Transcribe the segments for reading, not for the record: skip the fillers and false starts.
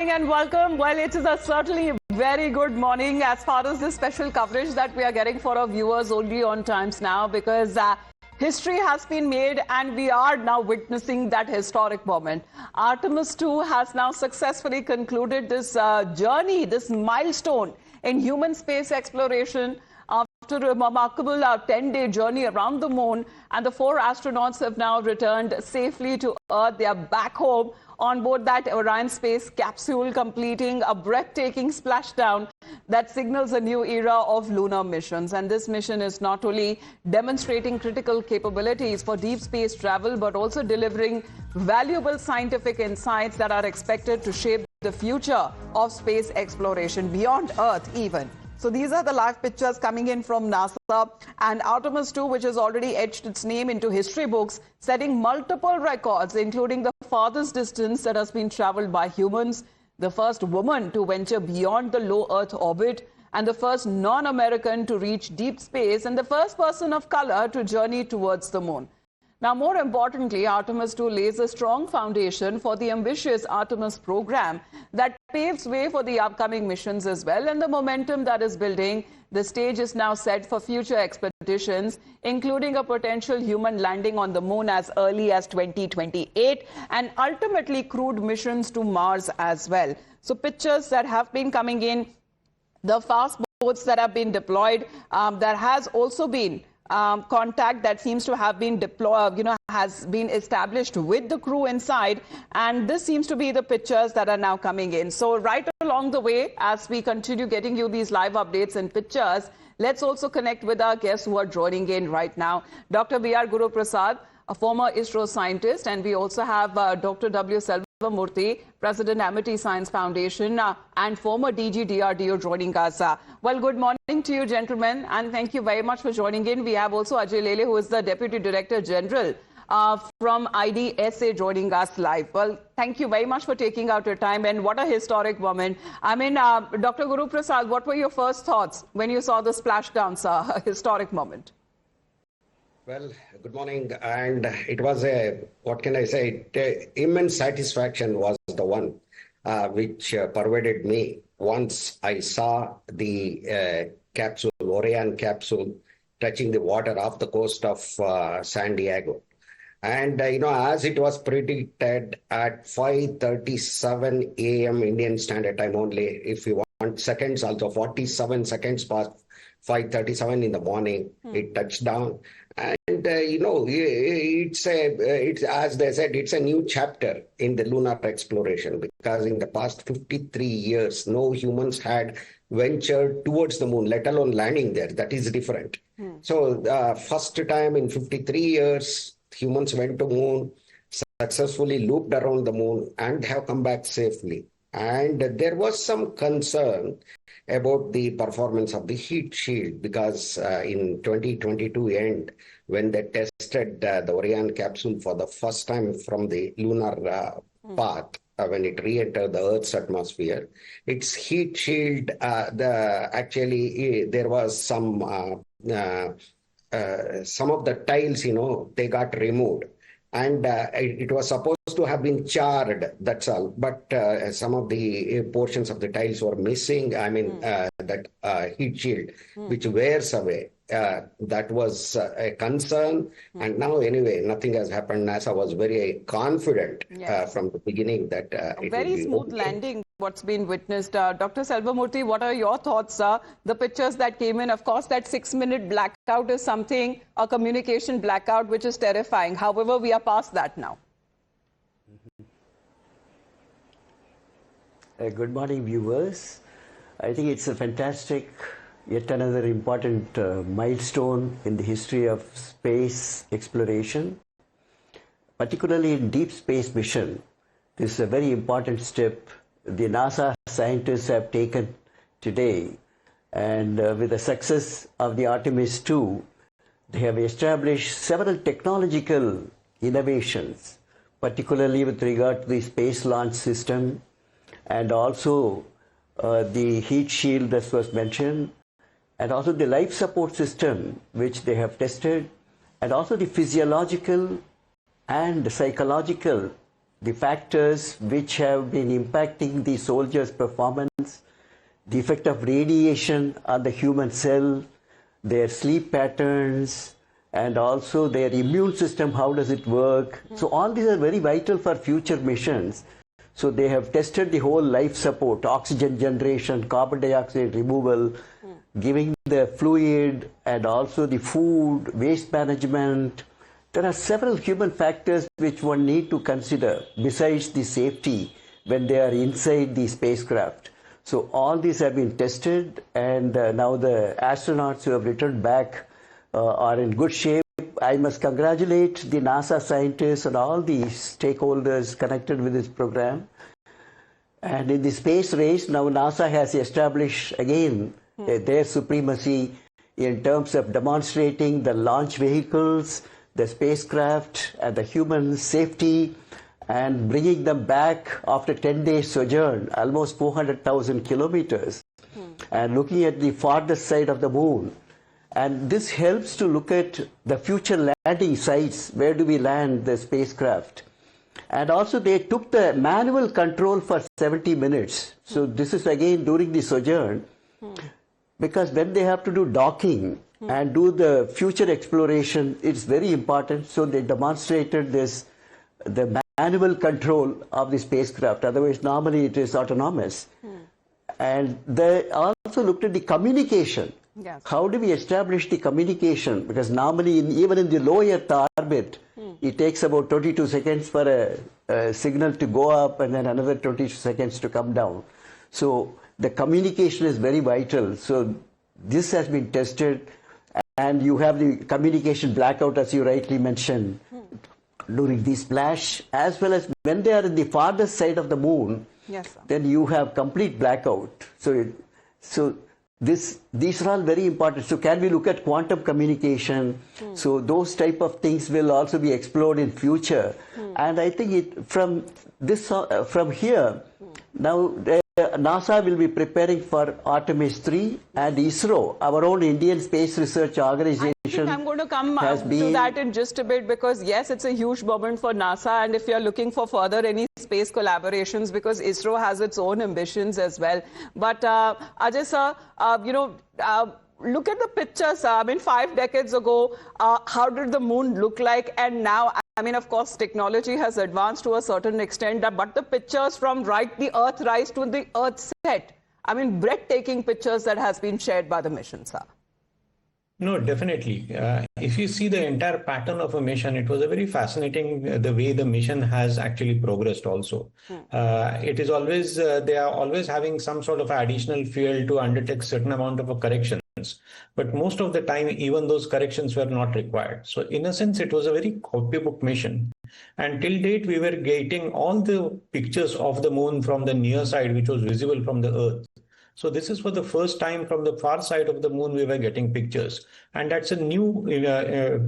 morning and welcome. Well, it is certainly very good morning as far as this special coverage that we are getting for our viewers only on Times Now, because history has been made and we are now witnessing that historic moment. Artemis II has now successfully concluded this journey, this milestone in human space exploration after a remarkable 10-day journey around the moon, and the 4 astronauts have now returned safely to Earth. They are back home on board that Orion space capsule, completing a breathtaking splashdown that signals a new era of lunar missions. And this mission is not only demonstrating critical capabilities for deep space travel, but also delivering valuable scientific insights that are expected to shape the future of space exploration beyond Earth even. So these are the live pictures coming in from NASA, and Artemis II, which has already etched its name into history books, setting multiple records, including the farthest distance that has been traveled by humans, the first woman to venture beyond the low Earth orbit, and the first non-American to reach deep space, and the first person of color to journey towards the moon. Now, more importantly, Artemis II lays a strong foundation for the ambitious Artemis program that paves way for the upcoming missions as well. And the momentum that is building, the stage is now set for future expeditions, including a potential human landing on the moon as early as 2028, and ultimately crewed missions to Mars as well. So pictures that have been coming in, the fast boats that have been deployed, there has also been contact that seems to have been deployed, has been established with the crew inside. And this seems to be the pictures that are now coming in. So right along the way, as we continue getting you these live updates and pictures, let's also connect with our guests who are joining in right now. Dr. B.R. Guru Prasad, a former ISRO scientist, and we also have Dr. W. Murthy, President, Amity Science Foundation, and former DG DRDO joining us. Well, good morning to you, gentlemen, and thank you very much for joining in. We have also Ajay Lele, who is the Deputy Director General from IDSA, joining us live. Well, thank you very much for taking out your time, and what a historic moment. I mean, Dr. Guru Prasad, what were your first thoughts when you saw the splashdown, sir? A historic moment. Well, good morning, and it was what can I say, immense satisfaction was the one which pervaded me once I saw the capsule, Orion capsule, touching the water off the coast of San Diego. And, as it was predicted at 5:37 a.m. Indian Standard Time only, if you want seconds, also 47 seconds past 5:37 in the morning, it touched down. And, it's as they said, it's a new chapter in the lunar exploration, because in the past 53 years, no humans had ventured towards the moon, let alone landing there. That is different. So first time in 53 years, humans went to moon, successfully looped around the moon, and have come back safely. And there was some concern about the performance of the heat shield, because in 2022 end, when they tested the Orion capsule for the first time from the lunar path, when it re-entered the Earth's atmosphere, its heat shield, there was some of the tiles, they got removed. And it was supposed to have been charred, that's all. But some of the portions of the tiles were missing. I mean, that heat shield, which wears away. That was a concern. And now, anyway, nothing has happened. NASA was very confident from the beginning that it very would be smooth okay. landing, what's been witnessed. Dr. Selvamurthy, what are your thoughts, sir? The pictures that came in, of course, that 6-minute blackout is something, a communication blackout, which is terrifying. However, we are past that now. Good morning, viewers. I think it's a fantastic, yet another important milestone in the history of space exploration, particularly in deep space mission. This is a very important step the NASA scientists have taken today, and with the success of the Artemis II, they have established several technological innovations, particularly with regard to the space launch system, and also the heat shield that was mentioned, and also the life support system which they have tested, and also the physiological and psychological the factors which have been impacting the soldiers' performance, the effect of radiation on the human cell, their sleep patterns, and also their immune system, how does it work? So all these are very vital for future missions. So they have tested the whole life support, oxygen generation, carbon dioxide removal, giving the fluid, and also the food, waste management. There are several human factors which one need to consider besides the safety when they are inside the spacecraft. So all these have been tested, and now the astronauts who have returned back are in good shape. I must congratulate the NASA scientists and all the stakeholders connected with this program. And in the space race, now NASA has established again their supremacy in terms of demonstrating the launch vehicles, the spacecraft, and the human safety, and bringing them back after 10 days sojourn, almost 400,000 kilometers, and looking at the farthest side of the moon. And this helps to look at the future landing sites. Where do we land the spacecraft? And also they took the manual control for 70 minutes. So this is again during the sojourn, because when they have to do docking and do the future exploration, it's very important. So they demonstrated this, the manual control of the spacecraft. Otherwise, normally it is autonomous. And they also looked at the communication. Yes. How do we establish the communication? Because normally, even in the low Earth orbit, it takes about 22 seconds for a signal to go up and then another 22 seconds to come down. So the communication is very vital. So this has been tested, and you have the communication blackout, as you rightly mentioned, during the splash, as well as when they are in the farthest side of the moon. Yes, sir. Then you have complete blackout. So these are all very important. So can we look at quantum communication? So those type of things will also be explored in future. And I think from here, now NASA will be preparing for Artemis II, and ISRO, our own Indian Space Research Organization. I think I'm going to come to that in just a bit, because yes, it's a huge moment for NASA, and if you're looking for further any space collaborations, because ISRO has its own ambitions as well. But Ajay sir, look at the pictures. I mean, 5 decades ago, how did the moon look like? And now, I mean, of course, technology has advanced to a certain extent, but the pictures from the Earth rise to the Earth set, I mean, breathtaking pictures that has been shared by the mission, sir. No, definitely. If you see the entire pattern of a mission, it was a very fascinating the way the mission has actually progressed also. It is always, they are always having some sort of additional fuel to undertake certain amount of corrections. But most of the time, even those corrections were not required. So in a sense, it was a very copybook mission. And till date, we were getting all the pictures of the moon from the near side, which was visible from the Earth. So this is for the first time from the far side of the moon, we were getting pictures. And that's a new,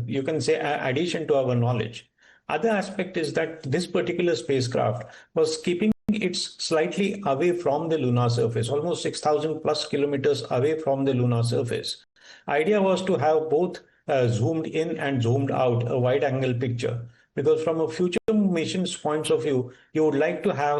you can say, addition to our knowledge. Other aspect is that this particular spacecraft was keeping it slightly away from the lunar surface, almost 6,000 plus kilometers away from the lunar surface. Idea was to have both zoomed in and zoomed out, a wide angle picture. Because from a future mission's points of view, you would like to have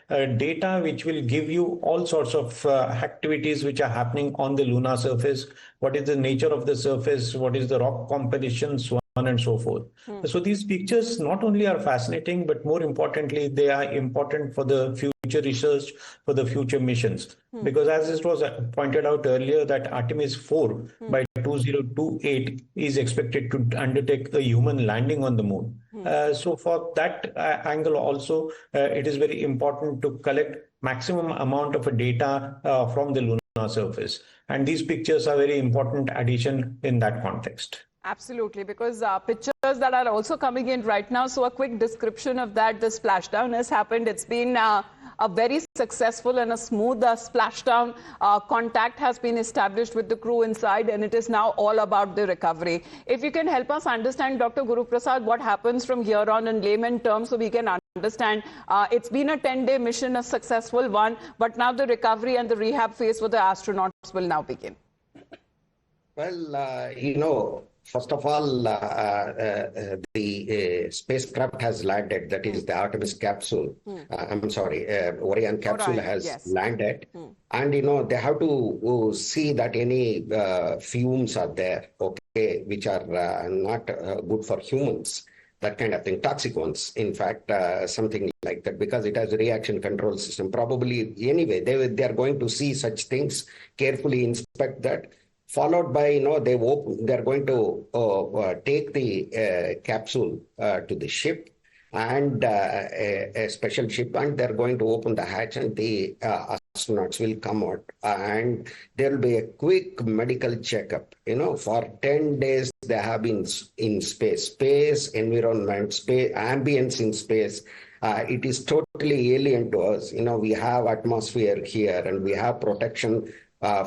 a data which will give you all sorts of activities which are happening on the lunar surface. What is the nature of the surface? What is the rock composition? So on and so forth. So these pictures not only are fascinating, but more importantly, they are important for the future research, for the future missions. Because as it was pointed out earlier, that Artemis IV by 2028 is expected to undertake a human landing on the moon. So for that angle also, it is very important to collect maximum amount of data from the lunar surface. And these pictures are very important addition in that context. Absolutely, because pictures that are also coming in right now. So a quick description of that. The splashdown has happened. It's been a very successful and a smooth splashdown. Contact has been established with the crew inside, and it is now all about the recovery. If you can help us understand, Dr. Guru Prasad, what happens from here on in layman terms, so we can understand. It's been a 10-day mission, a successful one, but now the recovery and the rehab phase for the astronauts will now begin. Well, First of all, the spacecraft has landed. That is the Artemis capsule. I'm sorry, Orion capsule Orion, has yes. landed. And, they have to see that any fumes are there, okay, which are not good for humans. That kind of thing, toxic ones, in fact, something like that, because it has a reaction control system. Probably, anyway, they are going to see such things, carefully inspect that, followed by, they're going to take the capsule to the ship, and a special ship, and they're going to open the hatch, and the astronauts will come out, and there will be a quick medical checkup. For 10 days they have been in space environment, space ambience in space. It is totally alien to us. We have atmosphere here, and we have protection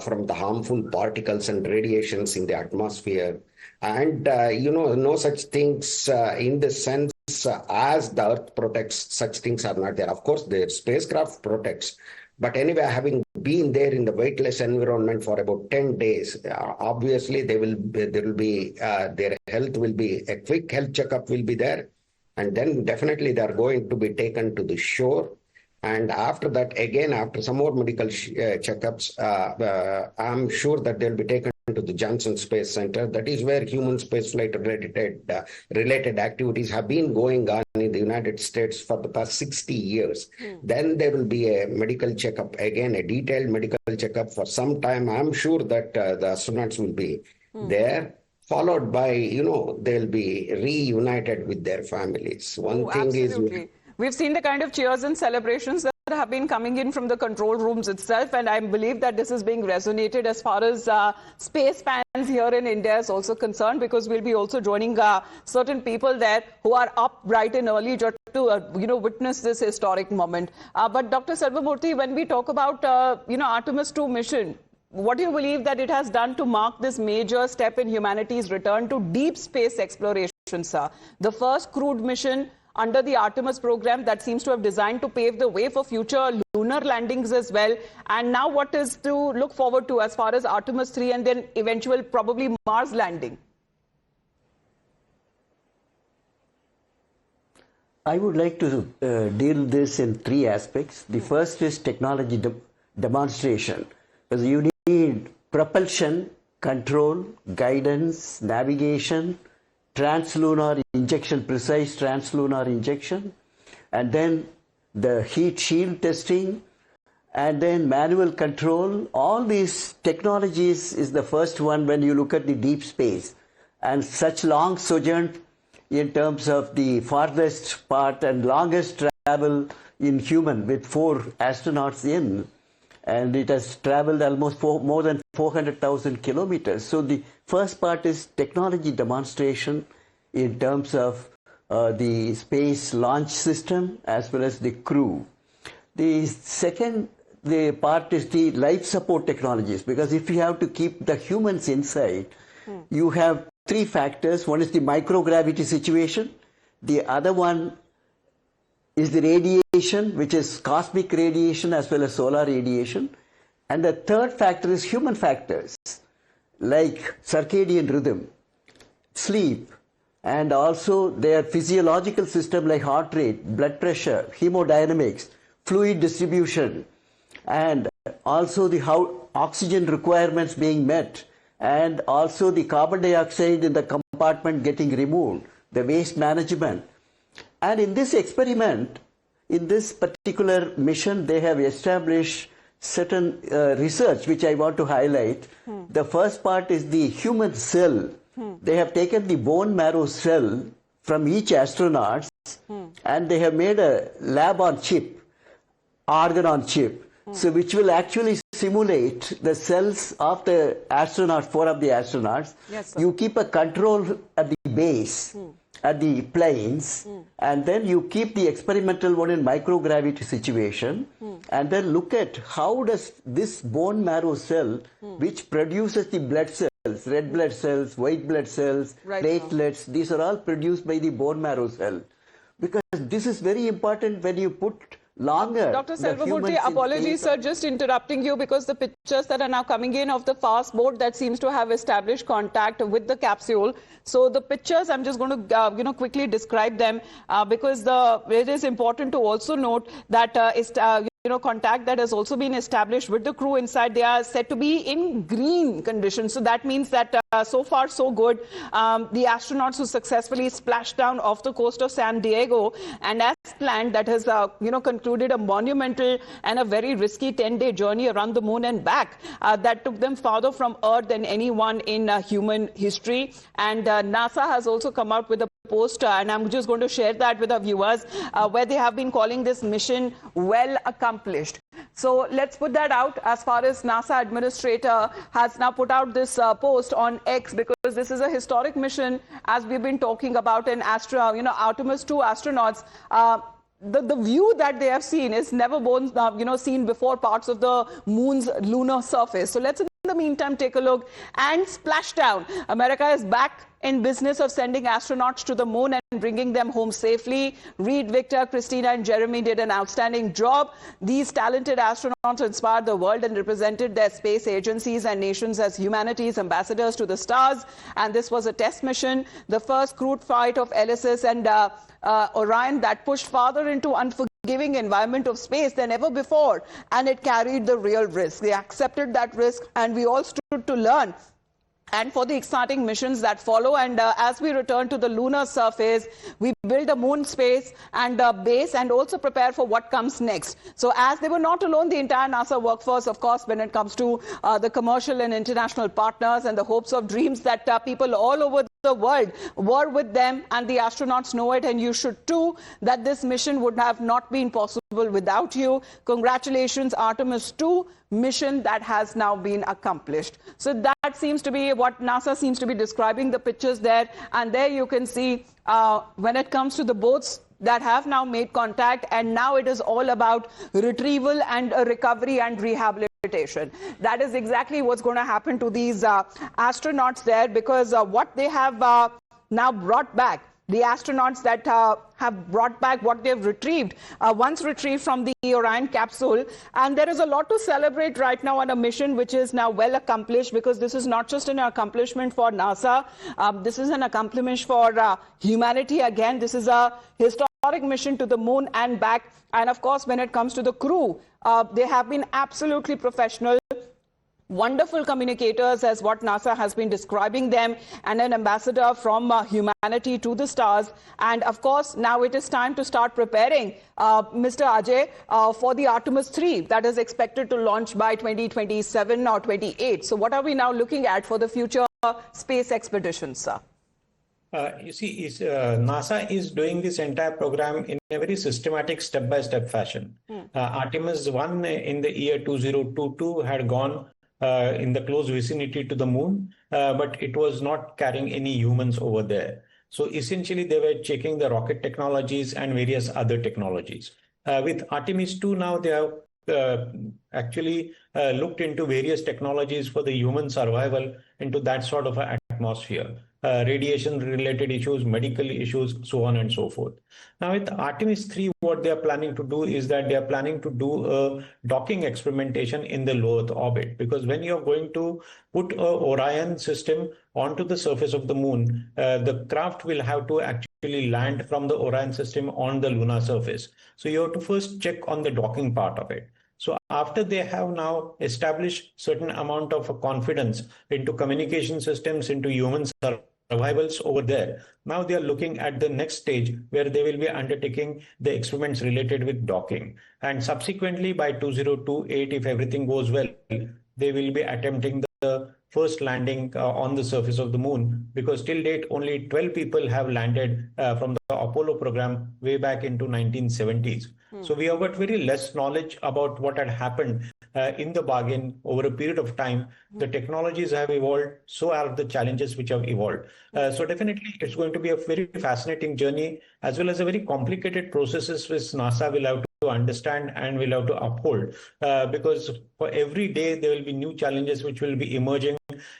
from the harmful particles and radiations in the atmosphere, and no such things in the sense as the Earth protects. Such things are not there. Of course, the spacecraft protects, but anyway, having been there in the weightless environment for about 10 days, obviously there will be their health will be, a quick health checkup will be there, and then definitely they are going to be taken to the shore. And after that, again, after some more medical checkups, I'm sure that they'll be taken to the Johnson Space Center. That is where human spaceflight related activities have been going on in the United States for the past 60 years. Then there will be a medical checkup, again, a detailed medical checkup for some time. I'm sure that the astronauts will be there, followed by, they'll be reunited with their families. One thing absolutely. is... We've seen the kind of cheers and celebrations that have been coming in from the control rooms itself, and I believe that this is being resonated as far as space fans here in India is also concerned, because we'll be also joining certain people there who are up bright and early just to witness this historic moment. But Dr. Selvamurthy, when we talk about Artemis II mission, what do you believe that it has done to mark this major step in humanity's return to deep space exploration, sir? The first crewed mission under the Artemis program that seems to have designed to pave the way for future lunar landings as well. And now what is to look forward to as far as Artemis 3 and then eventual probably Mars landing? I would like to deal this in three aspects. The first is technology demonstration. Because you need propulsion, control, guidance, navigation, translunar injection, precise translunar injection, and then the heat shield testing, and then manual control. All these technologies is the first one when you look at the deep space, and such long sojourn in terms of the farthest part and longest travel in human with 4 astronauts in, and it has traveled almost more than 400,000 kilometers. So the first part is technology demonstration in terms of the space launch system as well as the crew. The second part is the life support technologies, because if you have to keep the humans inside, you have 3 factors. One is the microgravity situation. The other one is the radiation, which is cosmic radiation as well as solar radiation. And the third factor is human factors, like circadian rhythm, sleep, and also their physiological system like heart rate, blood pressure, hemodynamics, fluid distribution, and also the how oxygen requirements being met, and also the carbon dioxide in the compartment getting removed, the waste management. And in this experiment, in this particular mission, they have established certain research which I want to highlight. The first part is the human cell. They have taken the bone marrow cell from each astronaut and they have made a lab on chip, organ on chip, so which will actually simulate the cells of the astronauts, 4 of the astronauts. Yes, sir. You keep a control at the base, at the planes, and then you keep the experimental one in microgravity situation, and then look at how does this bone marrow cell, which produces the blood cells, red blood cells, white blood cells, Right, platelets, these are all produced by the bone marrow cell. Because this is very important when you put longer. Dr. The Selvamoorthy, humans in apologies, space sir, just interrupting you because the pictures that are now coming in of the fast boat that seems to have established contact with the capsule. So the pictures, I'm just going to, quickly describe them because it is important to also note that contact that has also been established with the crew inside. They are said to be in green conditions. So that means that so far so good. The astronauts who successfully splashed down off the coast of San Diego, and as planned, that has concluded a monumental and a very risky 10-day journey around the moon and back that took them farther from Earth than anyone in human history. And NASA has also come out with a post, and I'm just going to share that with our viewers, where they have been calling this mission well accomplished. So let's put that out. As far as NASA administrator has now put out this post on X, because this is a historic mission, as we've been talking about in Artemis II astronauts. The view that they have seen is never seen before parts of the moon's lunar surface. So let's in the meantime take a look and splash down. America is back in business of sending astronauts to the moon and bringing them home safely. Reed, Victor, Christina and Jeremy did an outstanding job. These talented astronauts inspired the world and represented their space agencies and nations as humanity's ambassadors to the stars. And this was a test mission, the first crewed flight of LSS and Orion that pushed farther into unforgiving environment of space than ever before, and it carried the real risk. They accepted that risk, and we all stood to learn and for the exciting missions that follow. And as we return to the lunar surface, we build a moon space and base and also prepare for what comes next. So as they were not alone, the entire NASA workforce, of course, when it comes to the commercial and international partners and the hopes of dreams that people all over the world were with them, and the astronauts know it, and you should too, that this mission would have not been possible without you. Congratulations, Artemis II mission that has now been accomplished. So that seems to be what NASA seems to be describing, the pictures there, and there you can see when it comes to the boats that have now made contact, and now it is all about retrieval and recovery and rehabilitation. That is exactly what's going to happen to these astronauts there, because what they have now brought back, the astronauts that have brought back what they've retrieved, once retrieved from the Orion capsule. And there is a lot to celebrate right now on a mission which is now well accomplished, because this is not just an accomplishment for NASA. This is an accomplishment for humanity. Again, this is a historic mission to the moon and back. And of course, when it comes to the crew, they have been absolutely professional. Wonderful communicators, as what NASA has been describing them, and an ambassador from humanity to the stars. And of course, now it is time to start preparing, Mr. Ajay, for the Artemis III that is expected to launch by 2027 or 28. So what are we now looking at for the future space expeditions, sir? You see, NASA is doing this entire program in a very systematic step-by-step fashion. Artemis I in the year 2022 had gone in the close vicinity to the moon, but it was not carrying any humans over there. So essentially, they were checking the rocket technologies and various other technologies. With Artemis II now, they have actually looked into various technologies for the human survival into that sort of an atmosphere. Radiation-related issues, medical issues, so on and so forth. Now, with Artemis III, what they are planning to do is that they are planning to do a docking experimentation in the low Earth orbit, because when you are going to put a Orion system onto the surface of the moon, the craft will have to actually land from the Orion system on the lunar surface. So you have to first check on the docking part of it. So after they have now established certain amount of confidence into communication systems, into human survivals over there, now they are looking at the next stage where they will be undertaking the experiments related with docking. And subsequently by 2028, if everything goes well, they will be attempting the first landing on the surface of the moon, because till date only 12 people have landed from the Apollo program way back into 1970s. So we have got very less knowledge about what had happened in the bargain over a period of time. The technologies have evolved, so are the challenges which have evolved. So definitely it's going to be a very fascinating journey, as well as a very complicated processes which NASA will have to understand and we'll have to uphold, because for every day there will be new challenges which will be emerging.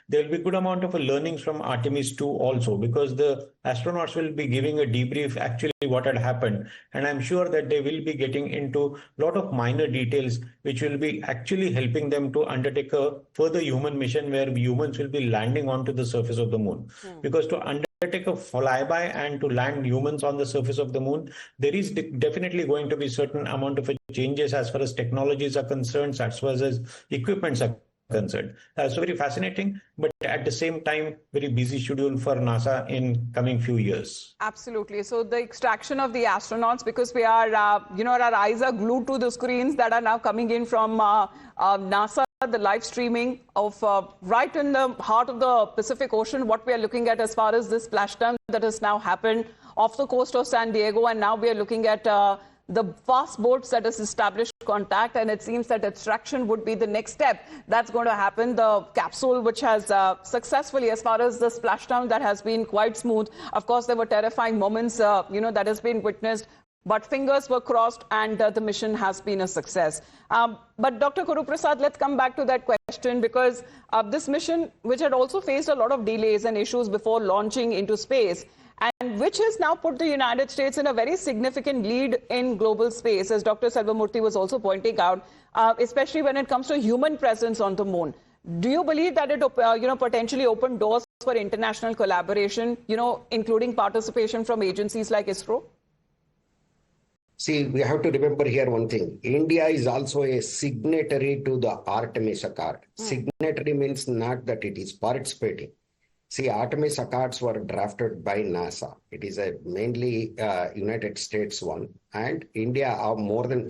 There will be good amount of learnings from Artemis II also, because the astronauts will be giving a debrief actually what had happened, and I'm sure that they will be getting into a lot of minor details which will be actually helping them to undertake a further human mission where humans will be landing onto the surface of the moon. Because to undertake a flyby and to land humans on the surface of the moon, there is definitely going to be certain amount of changes as far as technologies are concerned, as far as equipments are concerned. So very fascinating, but at the same time, very busy schedule for NASA in coming few years. Absolutely. So the extraction of the astronauts, because we are, our eyes are glued to the screens that are now coming in from NASA, the live streaming of right in the heart of the Pacific Ocean, what we are looking at as far as this splashdown that has now happened off the coast of San Diego. And now we are looking at the fast boats that has established contact, and it seems that extraction would be the next step that's going to happen. The capsule, which has successfully, as far as the splashdown, that has been quite smooth. Of course, there were terrifying moments, that has been witnessed, but fingers were crossed, and the mission has been a success. But Dr. Guruprasad, let's come back to that question, because this mission, which had also faced a lot of delays and issues before launching into space, and which has now put the United States in a very significant lead in global space, as Dr. Selvamurthy was also pointing out, especially when it comes to human presence on the moon. Do you believe that it, potentially opened doors for international collaboration, including participation from agencies like ISRO? See, we have to remember here one thing. India is also a signatory to the Artemis Accord. Signatory means not that it is participating. See, Artemis Accords were drafted by NASA. It is a mainly United States one. And India, more than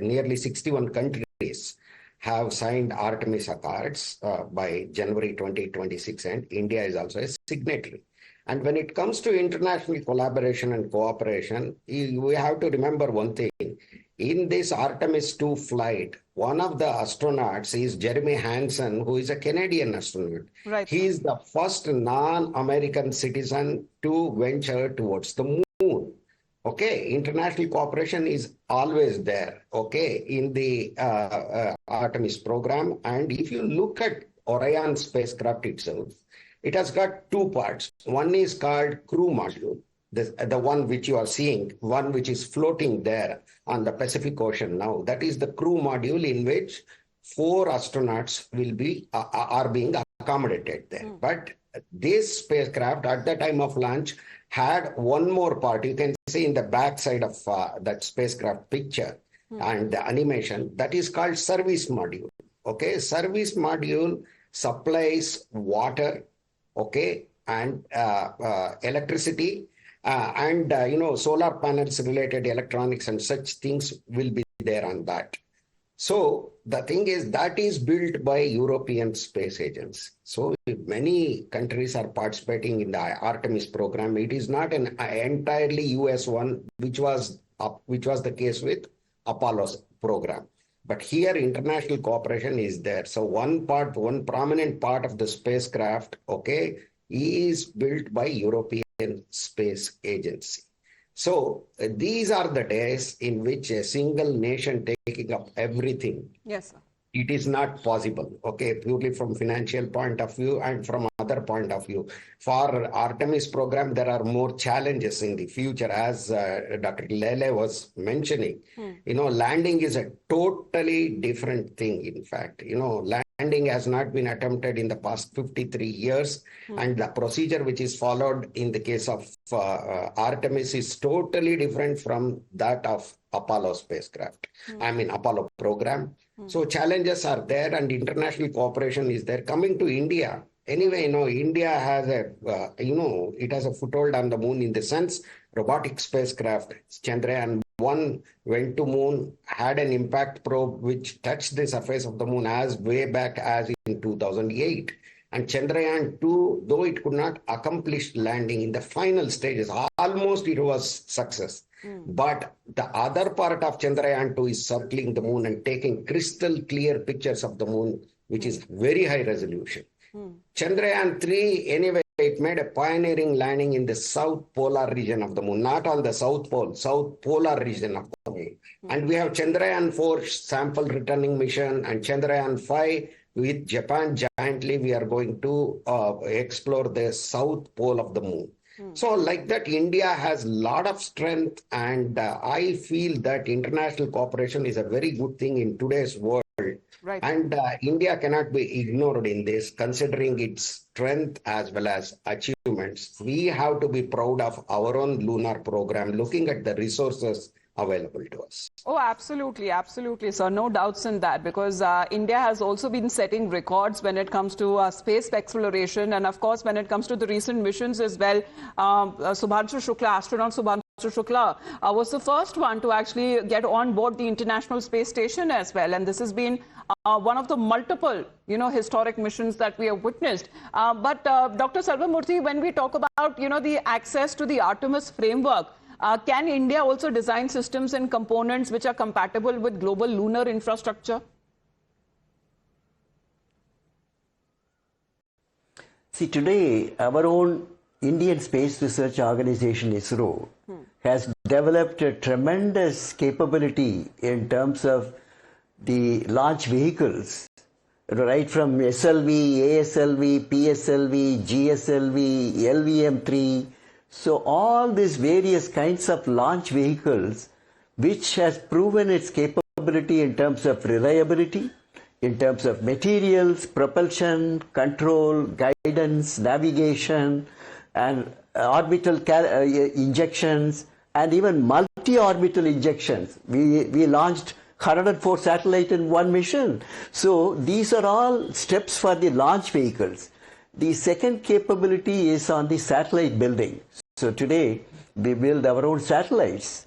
nearly 61 countries have signed Artemis Accords by January 2026. And India is also a signatory. And when it comes to international collaboration and cooperation, we have to remember one thing. In this Artemis II flight, one of the astronauts is Jeremy Hansen, who is a Canadian astronaut. Right. He is the first non-American citizen to venture towards the moon. Okay, international cooperation is always there, okay, in the Artemis program. And if you look at Orion spacecraft itself, it has got two parts. One is called crew module. The one which you are seeing, one which is floating there on the Pacific Ocean now, that is the crew module in which 4 astronauts will be are being accommodated there. But this spacecraft at the time of launch had one more part. You can see in the back side of that spacecraft picture and the animation, that is called service module. Okay, service module supplies water, okay, and electricity. Solar panels related electronics and such things will be there on that. So the thing is that is built by European space agents. So many countries are participating in the Artemis program. It is not an entirely US one, which was the case with Apollo's program. But here international cooperation is there. So one prominent part of the spacecraft, okay, is built by European Space Agency. So these are the days in which a single nation taking up everything. Yes, sir. It is not possible, okay, purely from financial point of view and from other point of view. For Artemis program, there are more challenges in the future, as Dr. Lele was mentioning. Landing is a totally different thing, in fact. Landing has not been attempted in the past 53 years, and the procedure which is followed in the case of Artemis is totally different from that of Apollo spacecraft. Apollo program. So challenges are there, and international cooperation is there. Coming to India, anyway, India has it has a foothold on the moon in the sense robotic spacecraft. Chandrayaan-1 went to moon, had an impact probe which touched the surface of the moon as way back as in 2008. And Chandrayaan-2, though it could not accomplish landing in the final stages, almost it was success. But the other part of Chandrayaan-2 is circling the moon and taking crystal clear pictures of the moon, which is very high resolution. Chandrayaan-3, anyway, it made a pioneering landing in the south polar region of the moon, not on the south pole, south polar region of the moon. And we have Chandrayaan-4 sample returning mission and Chandrayaan-5 with Japan jointly. We are going to explore the south pole of the moon. So like that, India has a lot of strength, and I feel that international cooperation is a very good thing in today's world. Right. And India cannot be ignored in this, considering its strength as well as achievements. We have to be proud of our own lunar program, looking at the resources available to us. Oh, absolutely, absolutely, sir. No doubts in that, because India has also been setting records when it comes to space exploration, and of course, when it comes to the recent missions as well. Subhanshu Shukla, astronaut Subhanshu Shukla, was the first one to actually get on board the International Space Station as well, and this has been one of the multiple, historic missions that we have witnessed. But Dr. Selvamurthy, when we talk about, the access to the Artemis framework, can India also design systems and components which are compatible with global lunar infrastructure? See, today, our own Indian Space Research Organization, ISRO, has developed a tremendous capability in terms of the launch vehicles, right from SLV, ASLV, PSLV, GSLV, LVM-3. So all these various kinds of launch vehicles, which has proven its capability in terms of reliability, in terms of materials, propulsion, control, guidance, navigation, and orbital injections, and even multi-orbital injections. We launched 104 satellites in one mission. So these are all steps for the launch vehicles. The second capability is on the satellite building. So today, we build our own satellites.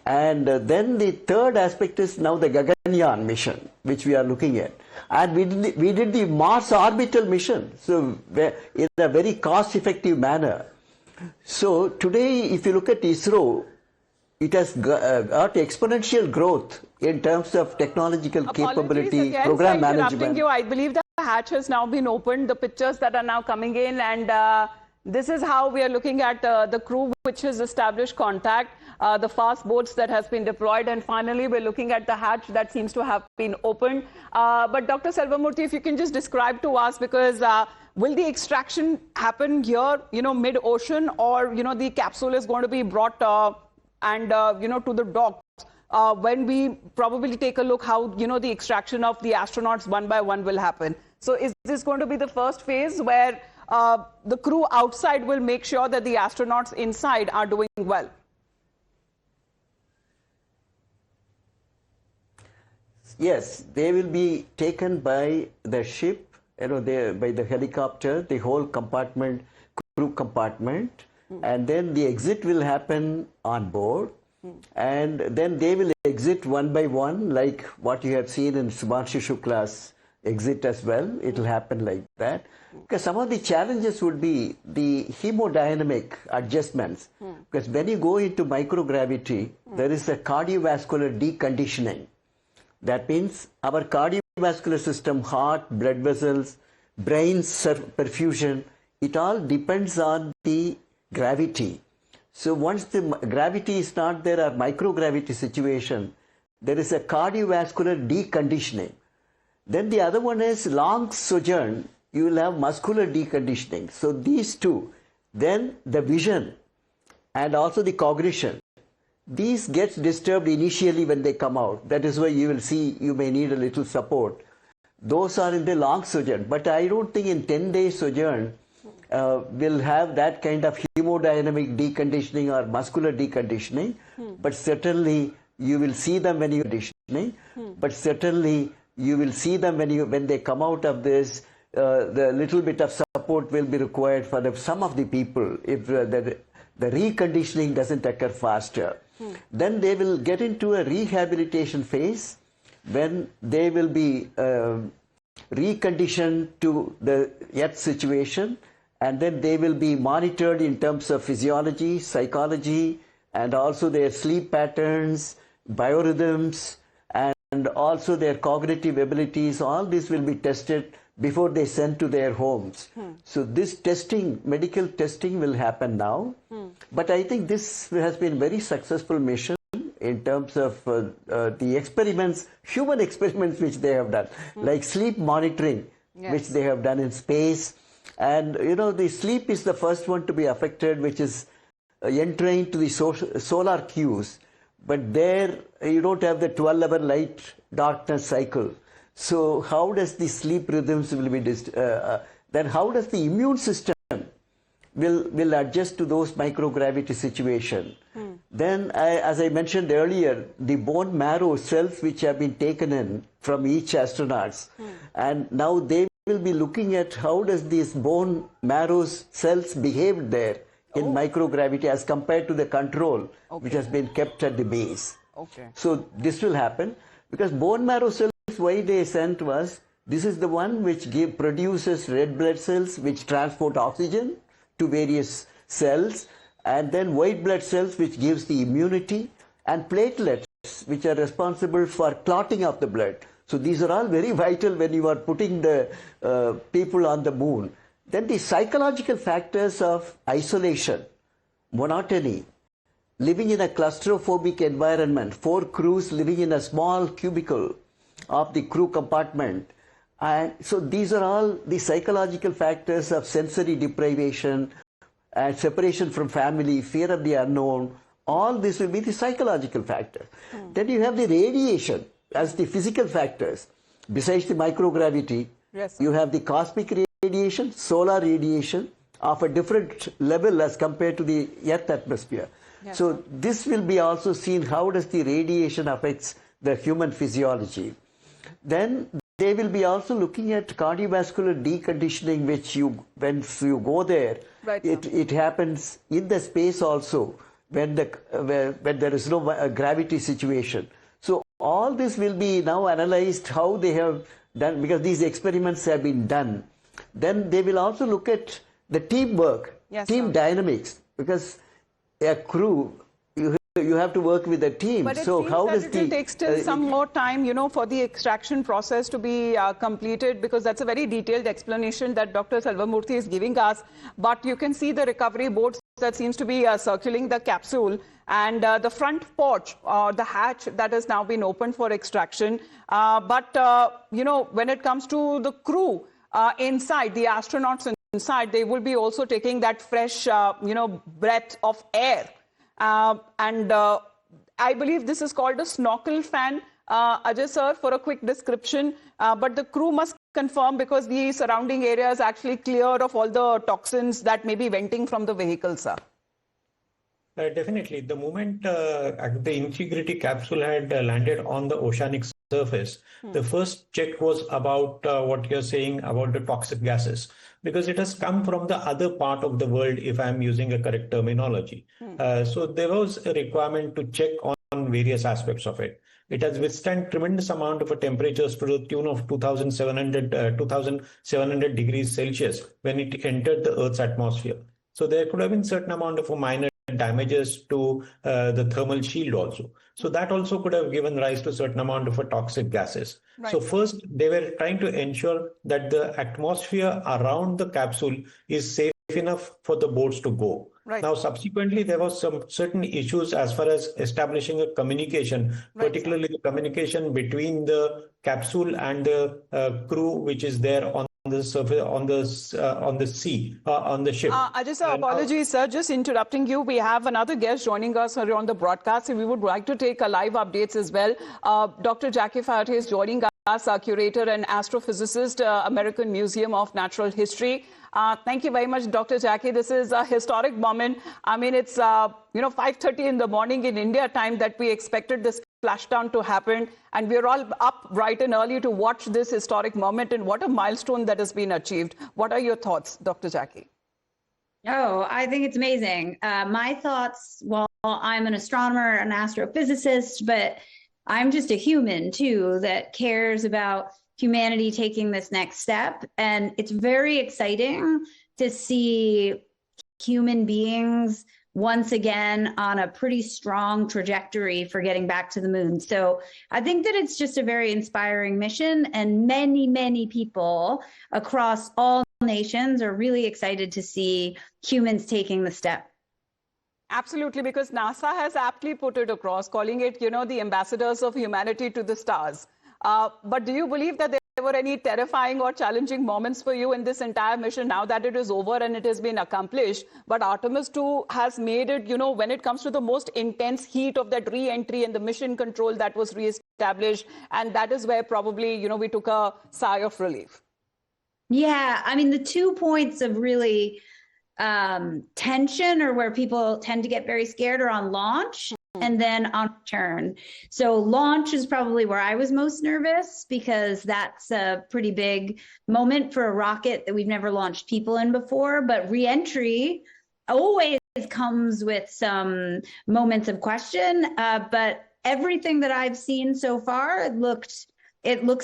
And then the third aspect is now the Gaganyaan mission, which we are looking at. And we did the Mars orbital mission, so in a very cost-effective manner. So today, if you look at ISRO, it has got exponential growth in terms of technological capability, program management. You. I believe the hatch has now been opened, the pictures that are now coming in, and this is how we are looking at the crew which has established contact, the fast boats that has been deployed, and finally we're looking at the hatch that seems to have been opened. But Dr. Selvamurthy, if you can just describe to us, because will the extraction happen here, mid-ocean, or, the capsule is going to be brought and, to the docks when we probably take a look how, the extraction of the astronauts one by one will happen. So is this going to be the first phase where the crew outside will make sure that the astronauts inside are doing well? Yes, they will be taken by the ship, by the helicopter, the whole compartment, crew compartment, and then the exit will happen on board, and then they will exit one by one, like what you have seen in Subhanshu Shukla's exit as well. It will happen like that. Because some of the challenges would be the hemodynamic adjustments. Because when you go into microgravity, there is a cardiovascular deconditioning. That means our cardiovascular system, heart, blood vessels, brain perfusion, it all depends on the gravity. So once the gravity is not there, or microgravity situation, there is a cardiovascular deconditioning. Then the other one is long sojourn, you will have muscular deconditioning. So these two, then the vision and also the cognition, these gets disturbed initially when they come out. That is why you will see you may need a little support. Those are in the long sojourn. But I don't think in 10-day sojourn will have that kind of hemodynamic deconditioning or muscular deconditioning. But certainly you will see them when you conditioning. But certainly you will see them when they come out of this. The little bit of support will be required for some of the people if the reconditioning doesn't occur faster. Then they will get into a rehabilitation phase when they will be reconditioned to the Earth situation, and then they will be monitored in terms of physiology, psychology, and also their sleep patterns, biorhythms, and also their cognitive abilities. All this will be tested before they send to their homes. So this testing, medical testing will happen now. But I think this has been very successful mission in terms of the experiments, human experiments which they have done, like sleep monitoring, which they have done in space. And you know, the sleep is the first one to be affected, which is entering to the solar cues. But there you don't have the 12-hour light darkness cycle. So how does the sleep rhythms will be then how does the immune system will adjust to those microgravity situation? Then as I mentioned earlier, the bone marrow cells which have been taken in from each astronauts, and now they will be looking at how does these bone marrow cells behave there in microgravity as compared to the control which has been kept at the base. So this will happen because bone marrow cells, why they sent was, this is the one which produces red blood cells which transport oxygen to various cells, and then white blood cells which gives the immunity, and platelets which are responsible for clotting of the blood. So these are all very vital when you are putting the people on the moon. Then the psychological factors of isolation, monotony, living in a claustrophobic environment, 4 crews living in a small cubicle of the crew compartment. And so these are all the psychological factors of sensory deprivation and separation from family, fear of the unknown. All this will be the psychological factor. Then you have the radiation as the physical factors. Besides the microgravity, you have the cosmic radiation, solar radiation of a different level as compared to the Earth atmosphere. So this will be also seen how does the radiation affects the human physiology. Then they will be also looking at cardiovascular deconditioning, which once you go there, it happens in the space also when there is no gravity situation. So all this will be now analyzed how they have done, because these experiments have been done. Then they will also look at the teamwork, team dynamics, because a crew, you have to work with a team. But it so seems how that does it will take still some more time, you know, for the extraction process to be completed, because that's a very detailed explanation that Dr. Selvamurthy is giving us. But you can see the recovery boats that seems to be circling the capsule, and the front porch, the hatch that has now been opened for extraction. You know, when it comes to the crew inside, the astronauts inside, they will be also taking that fresh, you know, breath of air. I believe this is called a snorkel fan. Ajay sir, for a quick description, but the crew must confirm, because the surrounding area is actually clear of all the toxins that may be venting from the vehicle, sir. Definitely. The moment the integrity capsule had landed on the oceanic surface, the first check was about what you're saying about the toxic gases, because it has come from the other part of the world, if I'm using a correct terminology. So there was a requirement to check on various aspects of it. It has withstood tremendous amount of temperatures to the tune of 2,700 degrees Celsius when it entered the Earth's atmosphere. So there could have been certain amount of minor damages to the thermal shield also. So that also could have given rise to a certain amount of toxic gases. So first, they were trying to ensure that the atmosphere around the capsule is safe enough for the boats to go. Now, subsequently, there was some certain issues as far as establishing a communication, particularly the communication between the capsule and the crew, which is there on the surface, on the sea, on the ship. Ajay sir, apologies, sir, just interrupting you. We have another guest joining us here on the broadcast, and we would like to take live updates as well. Dr. Jackie Fayate is joining us, curator and astrophysicist, American Museum of Natural History. Thank you very much, Dr. Jackie. This is a historic moment. I mean, it's, you know, 5:30 in the morning in India time that we expected this splashdown to happen. And we're all up bright and early to watch this historic moment. And what a milestone that has been achieved. What are your thoughts, Dr. Jackie? Oh, I think it's amazing. My thoughts, well, I'm an astronomer, an astrophysicist, but I'm just a human too that cares about humanity taking this next step. And it's very exciting to see human beings once again on a pretty strong trajectory for getting back to the moon. So I think that it's just a very inspiring mission, and many, many people across all nations are really excited to see humans taking the step. Absolutely, because NASA has aptly put it across, calling it, the ambassadors of humanity to the stars. But do you believe that there were any terrifying or challenging moments for you in this entire mission now that it is over and it has been accomplished? But Artemis II has made it, when it comes to the most intense heat of that re-entry and the mission control that was re-established. And that is where probably, we took a sigh of relief. Yeah, I mean, the 2 points of really tension, or where people tend to get very scared, are on launch and then on return. So launch is probably where I was most nervous, because that's a pretty big moment for a rocket that we've never launched people in before. But re-entry always comes with some moments of question. But everything that I've seen so far, it looks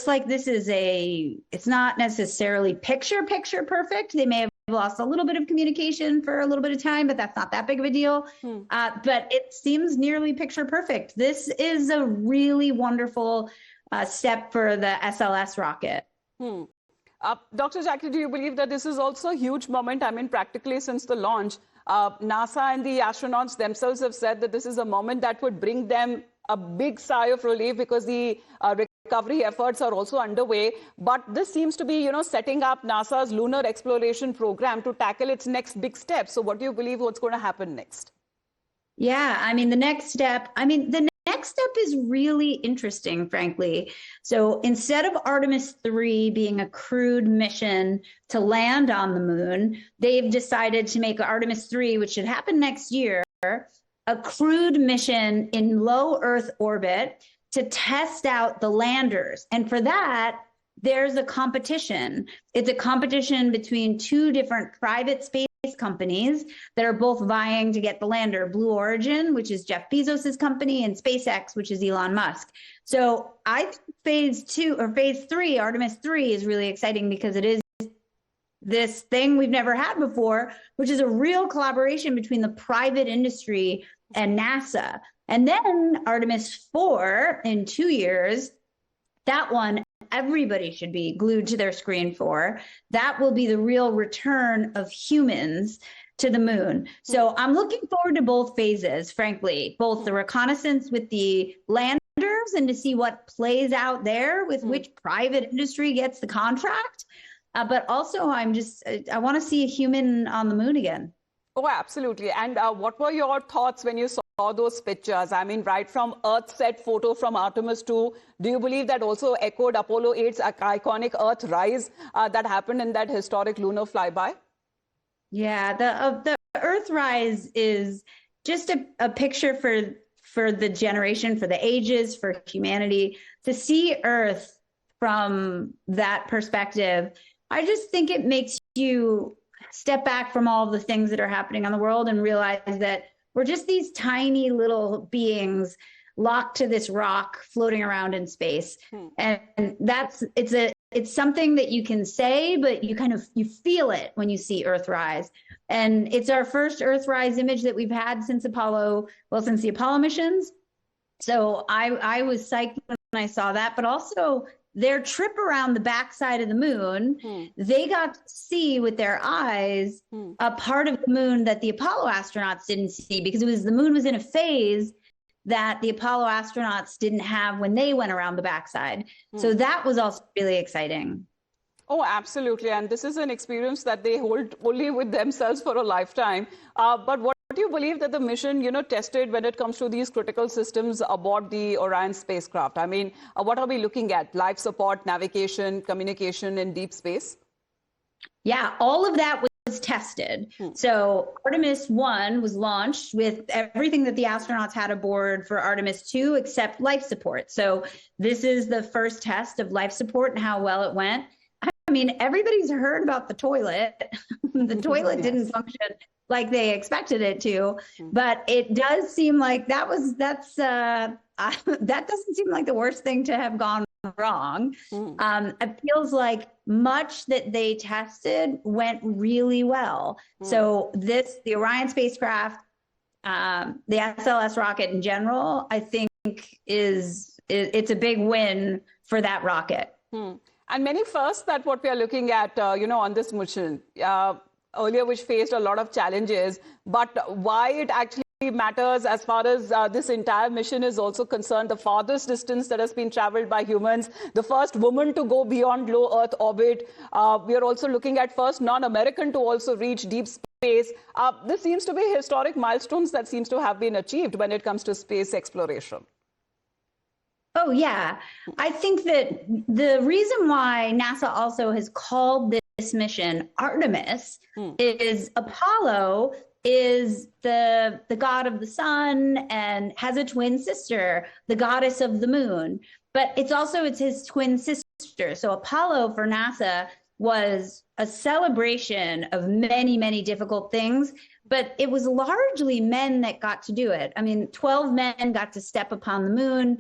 like this is it's not necessarily picture perfect. They may have lost a little bit of communication for a little bit of time, but that's not that big of a deal. But it seems nearly picture perfect. This is a really wonderful step for the SLS rocket. Dr. Jackie, do you believe that this is also a huge moment? I mean, practically since the launch, NASA and the astronauts themselves have said that this is a moment that would bring them a big sigh of relief, because the recovery efforts are also underway. But this seems to be, setting up NASA's lunar exploration program to tackle its next big step. So what do you believe what's going to happen next? Yeah, I mean, the next step is really interesting, frankly. So instead of Artemis III being a crewed mission to land on the moon, they've decided to make Artemis III, which should happen next year, a crewed mission in low Earth orbit to test out the landers. And for that, there's a competition. It's a competition between two different private space companies that are both vying to get the lander: Blue Origin, which is Jeff Bezos's company, and SpaceX, which is Elon Musk. So I think phase 3, Artemis 3, is really exciting, because it is this thing we've never had before, which is a real collaboration between the private industry and NASA. And then Artemis 4 in 2 years, that one everybody should be glued to their screen for. That will be the real return of humans to the moon. So I'm looking forward to both phases, frankly, both the reconnaissance with the landers and to see what plays out there with which private industry gets the contract. But also I want to see a human on the moon again. Oh, absolutely. And what were your thoughts when you saw those pictures? I mean, right from Earth-set photo from Artemis II, do you believe that also echoed Apollo 8's iconic Earthrise that happened in that historic lunar flyby? Yeah, the Earthrise is just a picture for the generation, for the ages, for humanity. To see Earth from that perspective, I just think it makes you step back from all the things that are happening on the world and realize that we're just these tiny little beings locked to this rock floating around in space. And it's something that you can say, but you feel it when you see Earthrise. And it's our first Earthrise image that we've had since the Apollo missions. So I was psyched when I saw that, but also their trip around the backside of the moon, they got to see with their eyes a part of the moon that the Apollo astronauts didn't see, because the moon was in a phase that the Apollo astronauts didn't have when they went around the backside. So that was also really exciting. Oh, absolutely. And this is an experience that they hold only with themselves for a lifetime. But what do you believe that the mission, tested when it comes to these critical systems aboard the Orion spacecraft? I mean, what are we looking at? Life support, navigation, communication in deep space? Yeah, all of that was tested. So Artemis 1 was launched with everything that the astronauts had aboard for Artemis 2, except life support. So this is the first test of life support and how well it went. I mean, everybody's heard about the toilet. The toilet didn't function like they expected it to, but it does seem like that doesn't seem like the worst thing to have gone wrong. It feels like much that they tested went really well. So the Orion spacecraft the SLS rocket in general, I think it's a big win for that rocket. And many firsts that what we are looking at, on this mission, earlier which faced a lot of challenges, but why it actually matters as far as this entire mission is also concerned, the farthest distance that has been traveled by humans, the first woman to go beyond low Earth orbit. We are also looking at first non-American to also reach deep space. This seems to be historic milestones that seems to have been achieved when it comes to space exploration. Oh, yeah. I think that the reason why NASA also has called this mission Artemis is Apollo is the god of the sun and has a twin sister, the goddess of the moon. But it's his twin sister. So Apollo for NASA was a celebration of many, many difficult things, but it was largely men that got to do it. I mean, 12 men got to step upon the moon.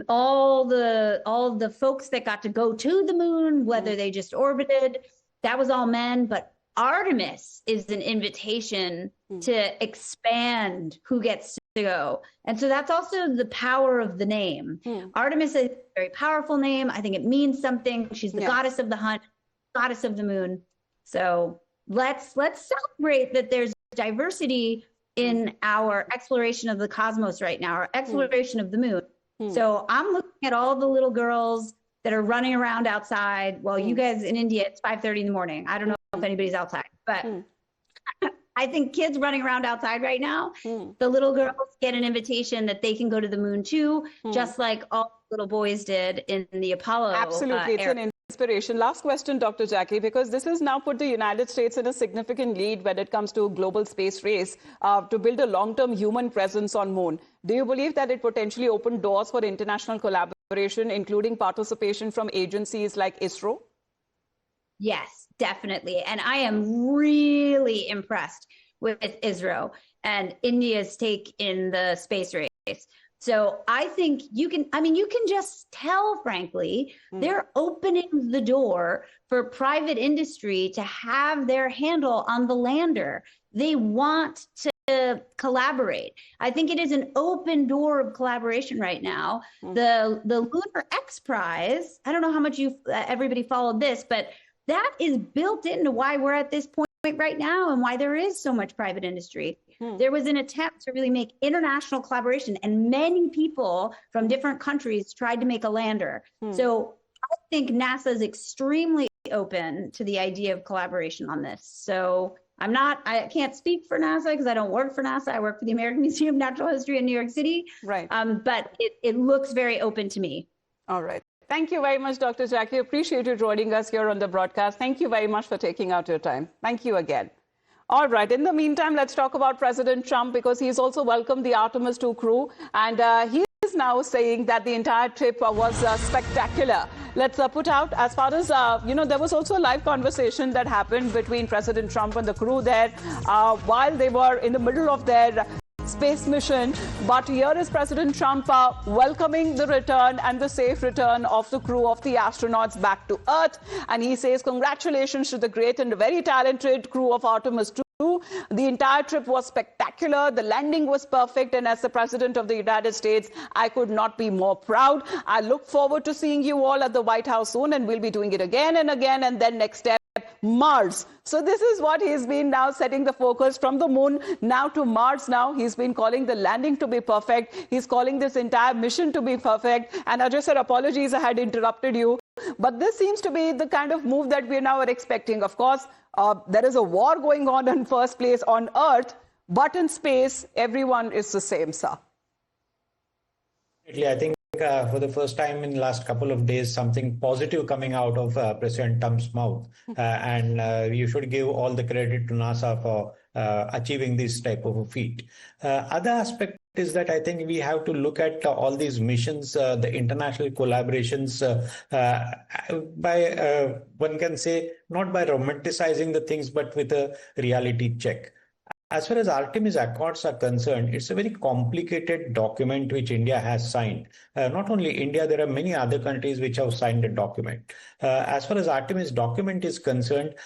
All the folks that got to go to the moon, whether they just orbited, that was all men. But Artemis is an invitation to expand who gets to go. And so that's also the power of the name. Artemis is a very powerful name. I think it means something. She's the goddess of the hunt, goddess of the moon. So let's celebrate that there's diversity in our exploration of the cosmos right now, our exploration of the moon. So I'm looking at all the little girls that are running around outside. Well, you guys in India, it's 5:30 in the morning. I don't know if anybody's outside, but I think kids running around outside right now, the little girls get an invitation that they can go to the moon too, just like all little boys did in the Apollo. Absolutely, it's an inspiration. Last question, Dr. Jackie, because this has now put the United States in a significant lead when it comes to global space race to build a long-term human presence on moon. Do you believe that it potentially opened doors for international collaboration, including participation from agencies like ISRO? Yes, definitely. And I am really impressed with ISRO and India's take in the space race. So I think you can just tell, frankly, they're opening the door for private industry to have their handle on the lander. They want to collaborate. I think it is an open door of collaboration right now. The Lunar X Prize, I don't know how much everybody followed this, but that is built into why we're at this point right now and why there is so much private industry. There was an attempt to really make international collaboration, and many people from different countries tried to make a lander. So I think NASA is extremely open to the idea of collaboration on this. So I can't speak for NASA because I don't work for NASA. I work for the American Museum of Natural History in New York City. Right. But it looks very open to me. All right. Thank you very much, Dr. Jackie. Appreciate you joining us here on the broadcast. Thank you very much for taking out your time. Thank you again. All right. In the meantime, let's talk about President Trump, because he's also welcomed the Artemis II crew. And he is now saying that the entire trip was spectacular. Let's put out, as far as, there was also a live conversation that happened between President Trump and the crew there while they were in the middle of their space mission. But here is President Trump welcoming the return and the safe return of the crew of the astronauts back to Earth. And he says, congratulations to the great and very talented crew of Artemis II. The entire trip was spectacular. The landing was perfect. And as the President of the United States, I could not be more proud. I look forward to seeing you all at the White House soon, and we'll be doing it again and again. And then next step, Mars. So this is what he's been now setting the focus from the moon now to Mars. Now he's been calling the landing to be perfect. He's calling this entire mission to be perfect. And I just said, apologies, I had interrupted you. But this seems to be the kind of move that we now are expecting. Of course, there is a war going on in first place on Earth, but in space, everyone is the same, sir. I think for the first time in the last couple of days, something positive coming out of President Trump's mouth. And you should give all the credit to NASA for achieving this type of a feat. Other aspect is that I think we have to look at all these missions, the international collaborations by, one can say, not by romanticizing the things, but with a reality check. As far as Artemis Accords are concerned, it's a very complicated document which India has signed. Not only India, there are many other countries which have signed the document. As far as Artemis document is concerned,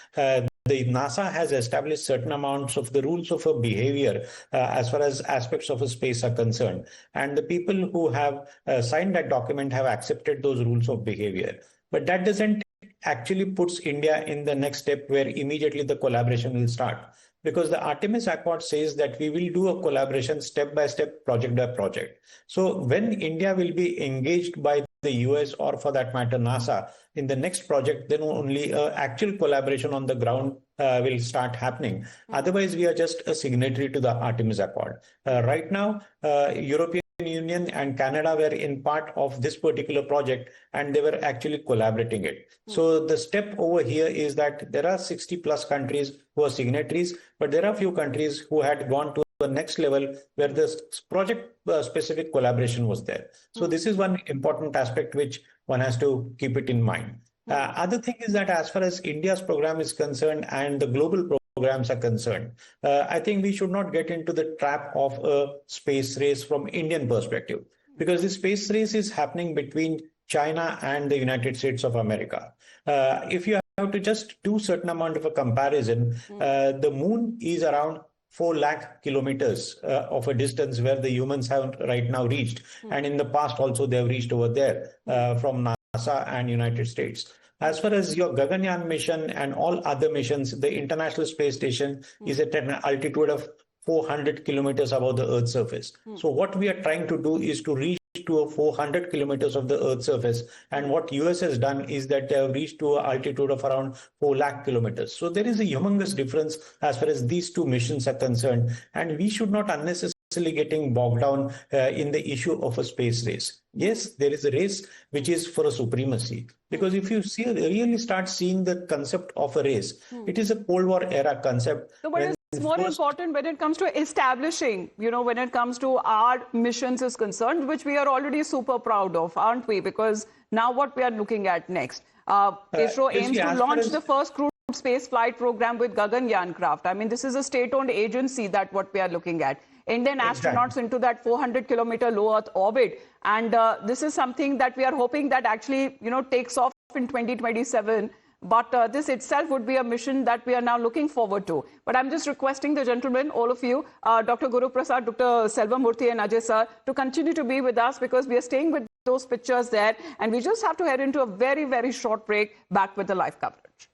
the NASA has established certain amounts of the rules of a behavior as far as aspects of a space are concerned. And the people who have signed that document have accepted those rules of behavior. But that doesn't actually puts India in the next step where immediately the collaboration will start. Because the Artemis Accord says that we will do a collaboration step by step, project by project. So when India will be engaged by the US or for that matter NASA in the next project, then only actual collaboration on the ground will start happening. Otherwise, we are just a signatory to the Artemis Accord. Right now, European Union and Canada were in part of this particular project and they were actually collaborating it. So the step over here is that there are 60 plus countries who are signatories, but there are few countries who had gone to the next level where the project specific collaboration was there. So this is one important aspect which one has to keep it in mind. Other thing is that as far as India's program is concerned and the global programs are concerned, I think we should not get into the trap of a space race from Indian perspective, because the space race is happening between China and the United States of America. If you have to just do certain amount of a comparison, the moon is around 4 lakh kilometers of a distance where the humans have right now reached. And in the past also they have reached over there from NASA and United States. As far as your Gaganyaan mission and all other missions, the International Space Station is at an altitude of 400 kilometers above the Earth's surface. So what we are trying to do is to reach to a 400 kilometers of the Earth's surface. And what US has done is that they have reached to an altitude of around 4 lakh kilometers. So there is a humongous difference as far as these two missions are concerned. And we should not unnecessarily getting bogged down in the issue of a space race. Yes, there is a race which is for a supremacy. Because if you really start seeing the concept of a race, it is a Cold War era concept. So, but it's more important when it comes to establishing, when it comes to our missions is concerned, which we are already super proud of, aren't we? Because now what we are looking at next, ISRO aims to launch the first crewed space flight program with Gaganyaan craft. I mean, this is a state-owned agency that what we are looking at. Indian astronauts into that 400-kilometer low Earth orbit. And this is something that we are hoping that actually, takes off in 2027. But this itself would be a mission that we are now looking forward to. But I'm just requesting the gentlemen, all of you, Dr. Guru Prasad, Dr. Selvam-Murthy and Ajay sir, to continue to be with us because we are staying with those pictures there. And we just have to head into a very, very short break back with the live coverage.